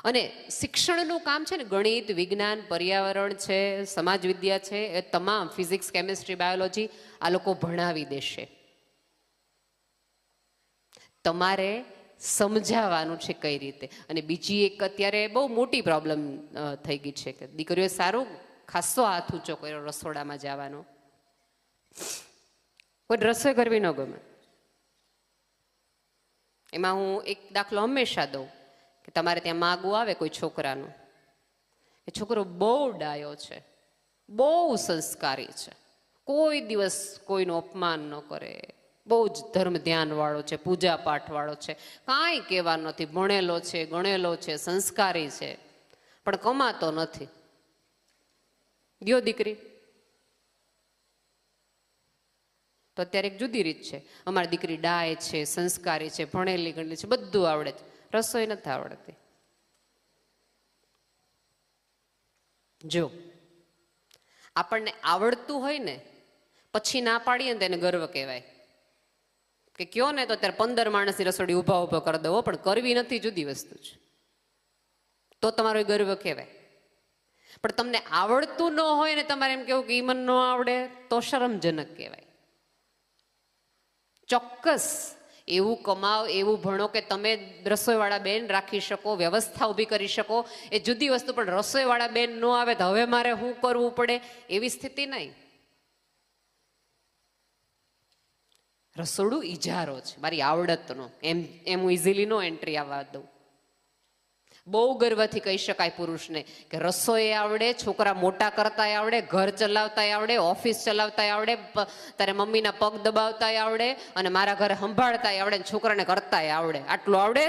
અને શિક્ષણનું કામ છે ને, ગણિત, વિજ્ઞાન, પર્યાવરણ છે, સમાજ વિદ્યા છે, એ તમામ ફિઝિક્સ, કેમિસ્ટ્રી, બાયોલોજી આ લોકો ભણાવી દેશે. તમારે સમજાવવાનું છે કઈ રીતે. અને બીજી એક અત્યારે બહુ મોટી પ્રોબ્લેમ થઈ ગઈ છે કે દીકરીઓએ સારું ખાસો હાથ ઊંચો કર્યો રસોડામાં જવાનો. કોઈ રસોઈ કરવી ન ગમે. એમાં હું એક દાખલો હંમેશા દઉં કે તમારે ત્યાં માગવું આવે કોઈ છોકરાનું, એ છોકરો બહુ ડાયો છે, બહુ સંસ્કારી છે, કોઈ દિવસ કોઈનું અપમાન ન કરે, બહુ જ ધર્મ ધ્યાન વાળો છે, પૂજા પાઠ વાળો છે, કાંઈ કહેવા નથી, ભણેલો છે, ગણેલો છે, સંસ્કારી છે, પણ કમાતો નથી. ગયો દીકરી. તો અત્યારે એક જુદી રીત છે. અમારી દીકરી ડાય છે, સંસ્કારી છે, ભણેલી ગણેલી છે, બધું આવડે છે, રસોઈ નથી આવડતી. જો આપણને આવડતું હોય ને પછી ના પાડીએ ને તેને ગર્વ કહેવાય. કે કયો ને તો અત્યારે 15 માણસની રસોડી ઊભા કરી દો, પણ કરવી નથી જુદી વસ્તુ છે, તો તમારો ગર્વ કહેવાય. પણ તમને આવડતું ન હોય ને તમારે એમ કેવું કે ઈ મને ન આવડે તો શરમજનક કહેવાય. ચોક્કસ એવું કમાવ, એવું ભણો કે તમે રસોઈવાળા બેન રાખી શકો, વ્યવસ્થા ઊભી કરી શકો, એ જુદી વસ્તુ. પણ રસોઈવાળા બેન ન આવે તો હવે મારે શું કરવું પડે એવી સ્થિતિ નહીં. રસોડું ઈજારો છે મારી આવડતનો, એમ હું ઇઝીલી નો એન્ટ્રી આવવા દઉં. બહુ ગર્વથી કહી શકાય પુરુષને કે રસોઈ આવડે, છોકરા મોટા કરતા આવડે, ઘર ચલાવતા આવડે, ઓફિસ ચલાવતા આવડે, તારે મમ્મીના પગ દબાવતા આવડે, અને મારા ઘરે સંભાળતા આવડે, છોકરાને કરતા આવડે. આટલું આવડે.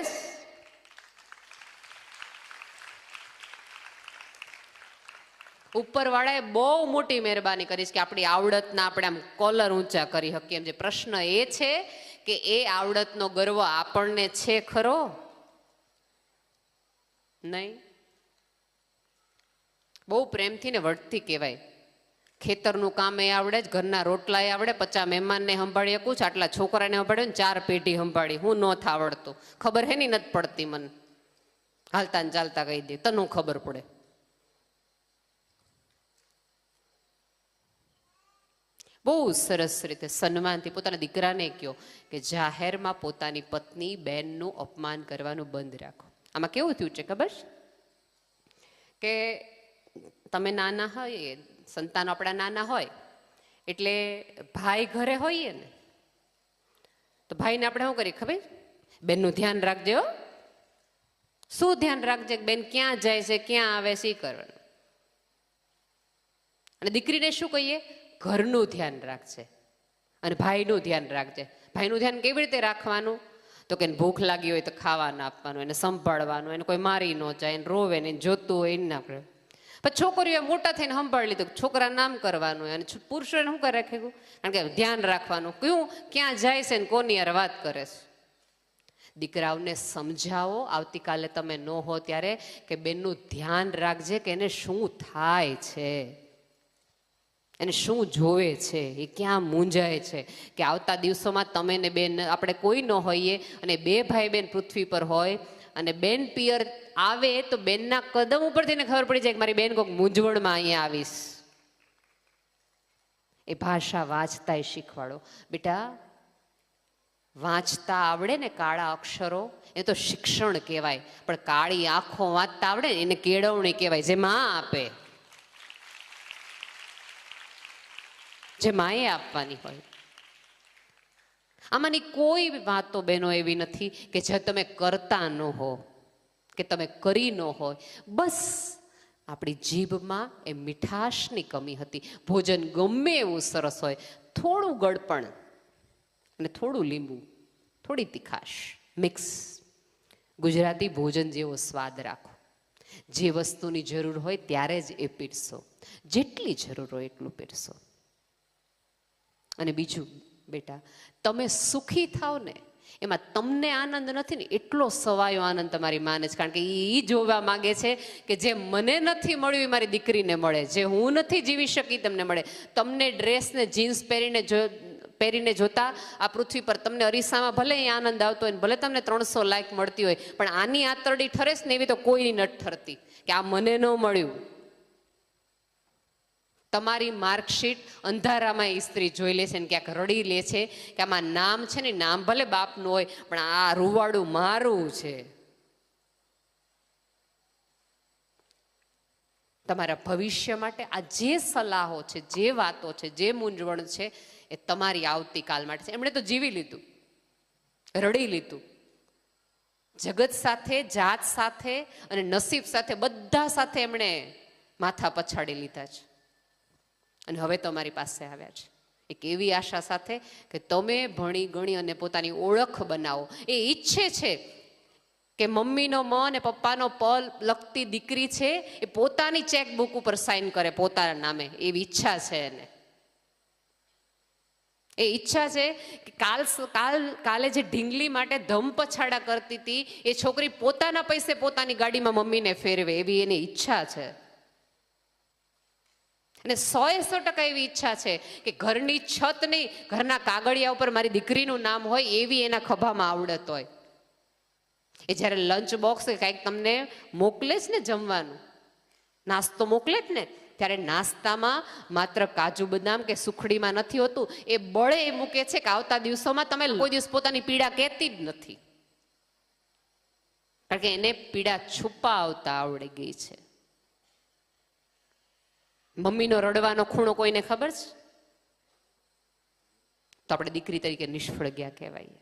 ઉપરવાળાએ બહુ મોટી મહેરબાની કરી છે કે આપણી આવડતના આપણે આમ કોલર ઊંચા કરી શકીએ. એમ જે પ્રશ્ન એ છે કે એ આવડતનો ગર્વ આપણને છે ખરો? નહીં. બહુ પ્રેમથી ને વટથી કહેવાય. ખેતરનું કામ એ આવડે જ, ઘરના રોટલા એ આવડે, 50 મહેમાનને સંભાળી શકું છું, આટલા છોકરાને સંભાળ્યું ને 4 પેઢી સંભાળી. હું નહોતું આવડતું, ખબર હે ની નથી પડતી મને. હાલતા ને ચાલતા કહી દે, તને ખબર પડે. બહુ સરસ રીતે સન્માનથી પોતાના દીકરાને કહો કે જાહેરમાં પોતાની પત્ની, બહેનનું અપમાન કરવાનું બંધ રાખો. આમાં કેવું થયું છે ખબર છે કે તમે નાના હોય, સંતાનો આપણા નાના હોય એટલે ભાઈ ઘરે હોઈએ ને તો ભાઈને આપણે શું કરીએ ખબર? બેનનું ધ્યાન રાખજો. શું ધ્યાન રાખજે? બેન ક્યાં જાય છે, ક્યાં આવે છે, એ કરવાનું. અને દીકરીને શું કહીએ? ઘરનું ધ્યાન રાખજે અને ભાઈનું ધ્યાન રાખજે. ભાઈનું ધ્યાન કેવી રીતે રાખવાનું? તો કે ભૂખ લાગી હોય તો ખાવાનું આપવાનું, એને સંભાળવાનું, એને કોઈ મારી ન જાય, એને રોવે ને જોતું હોય એને આપણે. પછી છોકરીઓ મોટા થઈને સંભાળી લીધું, છોકરા નામ કરવાનું, અને પુરુષોને શું કરે રાખે? કારણ કે ધ્યાન રાખવાનું કયું ક્યાં જાય છે ને કોની યાર વાત કરે છે. દીકરાઓને સમજાવો આવતીકાલે તમે ન હો ત્યારે કે બેનનું ધ્યાન રાખજે કે એને શું થાય છે, એને શું જોવે છે, એ ક્યાં મૂંઝાય છે. કે આવતા દિવસોમાં તમે ને બેન, આપણે કોઈ ન હોઈએ અને 2 ભાઈ બેન પૃથ્વી પર હોય અને બેન પિયર આવે તો બેનના કદમ ઉપરથી એને ખબર પડી જાય કે મારી બેન કોઈક મૂંઝવણમાં અહીંયા આવીશ. એ ભાષા વાંચતા શીખવાડો. બેટા વાંચતા આવડે ને કાળા અક્ષરો, એ તો શિક્ષણ કહેવાય. પણ કાળી આંખો વાંચતા આવડે ને એને કેળવણી કહેવાય, જે માં આપે, જે માએ આપવાની હોય. આમાંની કોઈ વાતો બહેનો એવી નથી કે જે તમે કરતા ન હો કે તમે કરી ન હોય. બસ આપણી જીભમાં એ મીઠાશની કમી હતી. ભોજન ગમે એવું સરસ હોય, થોડું ગળપણ અને થોડું લીંબુ, થોડી તીખાશ મિક્સ. ગુજરાતી ભોજન જેવો સ્વાદ રાખો. જે વસ્તુની જરૂર હોય ત્યારે જ એ પીરસો, જેટલી જરૂર હોય એટલું પીરસો. અને બીજું બેટા, તમે સુખી થાવ ને એમાં તમને આનંદ નથી ને એટલો સવાયો આનંદ તમારી માને છે. કારણ કે એ જોવા માંગે છે કે જે મને નથી મળ્યું એ મારી દીકરીને મળે, જે હું નથી જીવી શકી તમને મળે. તમને ડ્રેસ ને જીન્સ પહેરીને જો પહેરીને જોતા આ પૃથ્વી પર તમને અરીસામાં ભલે અહીં આનંદ આવતો હોય, ભલે તમને 300 લાઈક મળતી હોય, પણ આની આંતરડી ઠરેસ ને એવી તો કોઈની નથી ઠરતી કે આ મને ન મળ્યું. તમારી માર્કશીટ અંધારામાં એ સ્ત્રી જોઈ લે છે ને ક્યાંક રડી લે છે કે આમાં નામ છે ને, નામ ભલે બાપનું હોય પણ આ રૂવાડું મારું છે. તમારા ભવિષ્ય માટે આ જે સલાહો છે, જે વાતો છે, જે મૂંઝવણ છે, એ તમારી આવતીકાલ માટે છે. એમણે તો જીવી લીધું, રડી લીધું, જગત સાથે, જાત સાથે અને નસીબ સાથે, બધા સાથે એમણે માથા પછાડી લીધા છે. અને હવે તમારી પાસે આવ્યા છે એક એવી આશા સાથે કે તમે ભણી ગણી અને પોતાની ઓળખ બનાવો. એ ઈચ્છે છે કે મમ્મીનો મ અને પપ્પાનો પ લખતી દીકરી છે એ પોતાની ચેકબુક ઉપર સાઇન કરે પોતાના નામે. એવી ઈચ્છા છે એને. એ ઈચ્છા છે કે કાલે જે ઢીંગલી માટે ધમ પછાડા કરતી હતી એ છોકરી પોતાના પૈસે પોતાની ગાડીમાં મમ્મીને ફેરવે, એવી એની ઈચ્છા છે. અને 100% એવી ઈચ્છા છે કે ઘરની છત નહીં, ઘરના કાગળિયા ઉપર મારી દીકરીનું નામ હોય એવી એના ખભામાં આવડત હોય. એ જ્યારે લંચ બોક્સ કંઈક તમને મોકલે જ ને, જમવાનું નાસ્તો મોકલે જ ને, ત્યારે નાસ્તામાં માત્ર કાજુ બદામ કે સુખડીમાં નથી હોતું. એ બળે એ મૂકે છે કે આવતા દિવસોમાં તમે કોઈ દિવસ પોતાની પીડા કહેતી જ નથી, કારણ કે એને પીડા છુપાવતા આવડી ગઈ છે. મમ્મીનો રડવાનો ખૂણો કોઈને ખબર છે? તો આપણે દીકરી તરીકે નિષ્ફળ ગયા કહેવાય.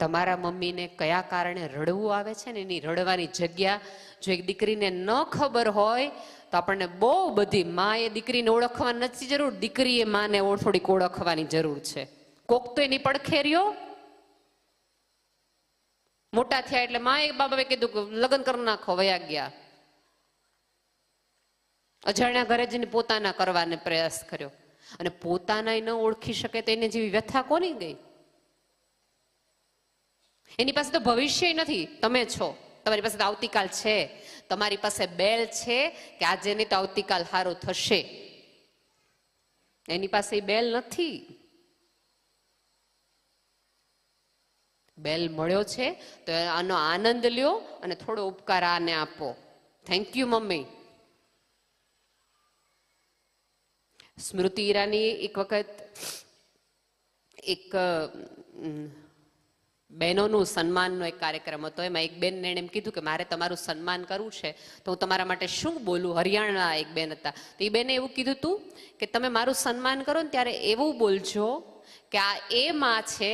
તમારા મમ્મીને કયા કારણે રડવું આવે છે ને એની રડવાની જગ્યા જો એક દીકરીને ન ખબર હોય તો આપણને બહુ બધી, મા એ દીકરીને ઓળખવા નથી જરૂર, દીકરીએ માને થોડીક ઓળખવાની જરૂર છે. કોક તો એની પડખે રહ્યો. મોટા થયા એટલે મા એ બાબાએ કીધું કે લગ્ન કરી નાખો, વયા ગયા. અજાણ્યા ઘરે જઈને પોતાના કરવાને પ્રયાસ કર્યો અને પોતાના ન ઓળખી શકે તો એને જેવી વ્યથા કોની ગઈ? એની પાસે તો ભવિષ્ય નથી, તમે છો. તમારી પાસે તો આવતીકાલ છે. તમારી પાસે બેલ છે કે આજે નહીં તો આવતીકાલ સારું થશે. એની પાસે બેલ નથી. બેલ મળ્યો છે તો આનો આનંદ લ્યો અને થોડો ઉપકાર આને આપો. Thank you mummy. Smriti Irani એક વખત એક બહેનોનું સન્માનનો એક કાર્યક્રમ હતો. એમાં એક બેનને એમ કીધું કે મારે તમારું સન્માન કરવું છે તો હું તમારા માટે શું બોલું. હરિયાણા એક બેન હતા, તો એ બેને એવું કીધું હતું કે તમે મારું સન્માન કરો ને ત્યારે એવું બોલજો કે આ એ માં છે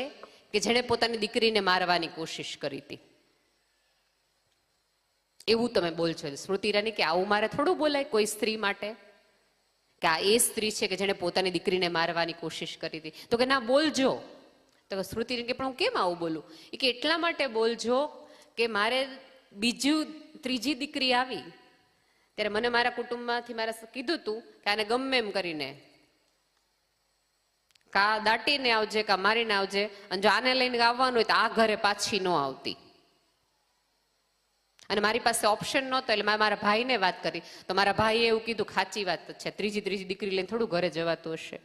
કે જેણે પોતાની દીકરીને મારવાની કોશિશ કરી હતી. એવું તમે બોલજો. સ્મૃતિ ઈરાની કે આવું મારે થોડું બોલાય કોઈ સ્ત્રી માટે કે આ એ સ્ત્રી છે કે જેણે પોતાની દીકરીને મારવાની કોશિશ કરી હતી. તો કે ના, બોલજો. તો સ્મૃતિ કે પણ હું કેમ આવું બોલું? એ કે એટલા માટે બોલજો કે મારે ત્રીજી દીકરી આવી ત્યારે મને મારા કુટુંબમાંથી મારે કીધું હતું કે આને ગમે એમ કરીને કા દાટીને આવજે કા મારીને આવજે, અને જો આને લઈને આવવાનું હોય તો આ ઘરે પાછી ન આવતી. અને મારી પાસે ઓપ્શન નહોતો એટલે મેં મારા ભાઈને વાત કરી તો મારા ભાઈએ એવું કીધું સાચી વાત છે, ત્રીજી દીકરી લઈને થોડું ઘરે જવાતું હશે.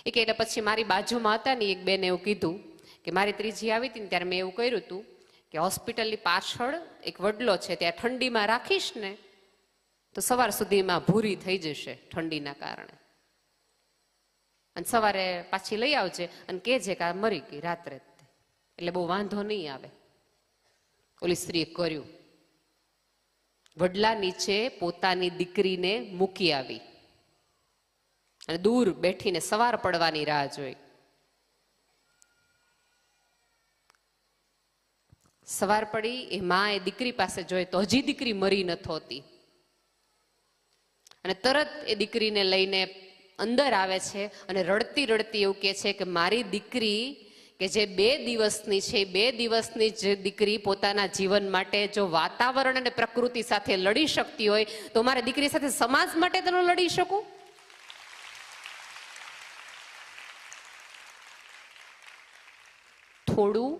એ કે એટલે પછી મારી બાજુમાં હતા ને એક બેને એવું કીધું કે મારી ત્રીજી આવી હતી ને ત્યારે મેં એવું કર્યું હતું કે હોસ્પિટલની પાછળ એક વડલો છે ત્યાં ઠંડીમાં રાખીશ ને તો સવાર સુધીમાં ભૂરી થઈ જશે ઠંડીના કારણે, અને સવારે પાછી લઈ આવજે અને કહેજે કે આ મરી ગઈ રાત્રે, એટલે બહુ વાંધો નહીં આવે. ઓલી સ્ત્રીએ કર્યું. વડલા નીચે પોતાની દીકરીને મૂકી આવી અને દૂર બેઠીને સવાર પડવાની રાહ જોઈ. સવાર પડી, એ માં એ દીકરી પાસે જોઈ તો હજી દીકરી મરી ન હોતી, અને તરત એ દીકરીને લઈને અંદર આવે છે અને રડતી રડતી એવું કહે છે કે મારી દીકરી કે જે 2 દિવસની છે, 2 દિવસની જે દીકરી પોતાના જીવન માટે જો વાતાવરણ અને પ્રકૃતિ સાથે લડી શકતી હોય તો મારી દીકરી સાથે સમાજ માટે તો ન લડી શકું? થોડું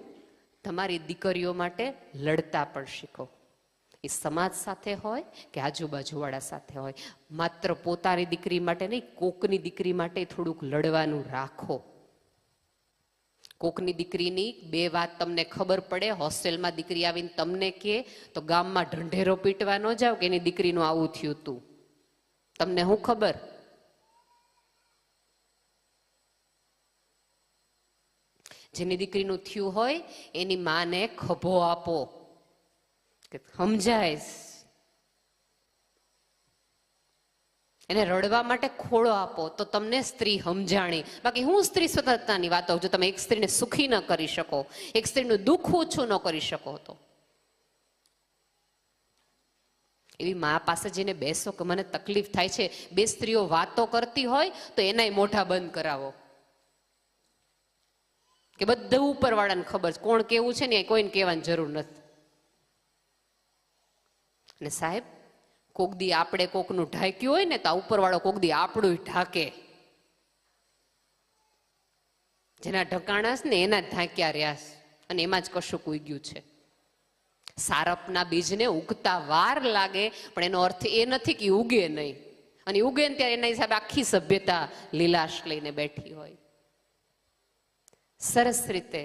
તમારી દીકરીઓ માટે લડતા પણ શીખો. એ સમાજ સાથે હોય કે આજુબાજુવાળા સાથે હોય, માત્ર પોતાની દીકરી માટે નહીં, કોકની દીકરી માટે થોડુંક લડવાનું રાખો. કોકની દીકરીની બે વાત તમને ખબર પડે, હોસ્ટેલમાં દીકરી આવીને તમને કહે તો ગામમાં ઢંઢેરો પીટવા ન જાવ કે એની દીકરીનું આવું થયું તું. તમને શું ખબર? જેની દીકરીનું થયું હોય એની માને ખભો આપો કે સમજાય, એને રડવા માટે ખોળો આપો તો તમને સ્ત્રી સમજાણી. બાકી હું સ્ત્રી સ્વતંત્રતાની વાતો, જો તમે એક સ્ત્રીને સુખી ન કરી શકો, એક સ્ત્રીનું દુઃખ ઓછું ન કરી શકો, તો એવી મા પાસે જઈને બેસો કે મને તકલીફ થાય છે. બે સ્ત્રીઓ વાતો કરતી હોય તો એનાય મોઢા બંધ કરાવો કે બધું ઉપરવાળાને ખબર છે, કોણ કેવું છે ને કોઈને કહેવાની જરૂર નથી. અને સાહેબ, કોક દી આપણે કોકનું ઢાંક્યું હોય ને તો ઉપરવાળો કોક દી આપણું ઢાંકે. જેના ઢકાણા છે ને એના જ ઢાંક્યા રહ્યા છે, અને એમાં જ કશું ઉગ્યું છે. સારપના બીજને ઉગતા વાર લાગે, પણ એનો અર્થ એ નથી કે ઉગે નહીં. અને ઉગે ને ત્યારે એના હિસાબે આખી સભ્યતા લીલાશ લઈને બેઠી હોય. સરસ રીતે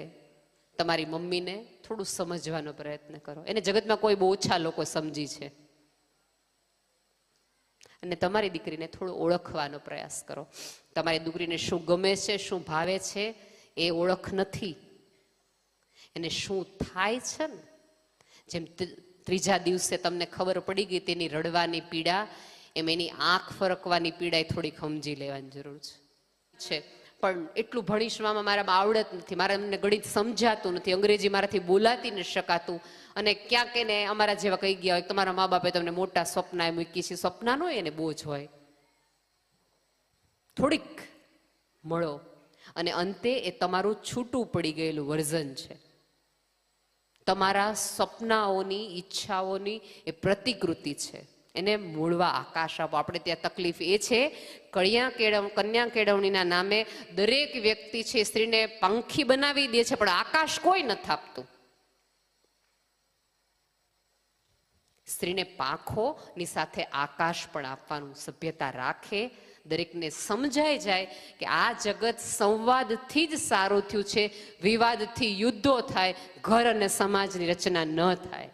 તમારી મમ્મીને થોડું સમજવાનો પ્રયત્ન કરો. એને જગતમાં કોઈ બહુ ઓછા લોકો સમજી છે. અને તમારી દીકરીને થોડું ઓળખવાનો પ્રયાસ કરો. તમારી દીકરીને શું ગમે છે, શું ભાવે છે, એ ઓળખ નથી. એને શું થાય છે ને, જેમ ત્રીજા દિવસે તમને ખબર પડી ગઈ તેની રડવાની પીડા, એમ એની આંખ ફરકવાની પીડા થોડીક સમજી લેવાની જરૂર છે. પણ એટલું ભણીશવામાં મારામાં આવડત નથી, મારા એમને ગણિત સમજાતું નથી, અંગ્રેજી મારાથી બોલાતી નથી શકાતું. અને ક્યાંક એને અમારા જેવા કહી ગયા હોય, તમારા મા બાપે તમને મોટા સ્વપ્ના મૂકી છે. સ્વપ્ના નો એને બોજ હોય. થોડીક મળો, અને અંતે એ તમારું છૂટું પડી ગયેલું વર્ઝન છે. તમારા સપનાઓની, ઈચ્છાઓની એ પ્રતિકૃતિ છે. એને મૂળવા આકાશ આપો. આપણે ત્યાં તકલીફ એ છે, કન્યા કેળવણીના નામે દરેક વ્યક્તિ છે સ્ત્રીને પંખી બનાવી દે છે, પણ આકાશ કોઈ નથી આપતું. સ્ત્રીને પાંખોની સાથે આકાશ પણ આપવાનું સભ્યતા રાખે. દરેકને સમજાઈ જાય કે આ જગત સંવાદથી જ સારું થયું છે, વિવાદથી યુદ્ધો થાય, ઘર અને સમાજની રચના ન થાય.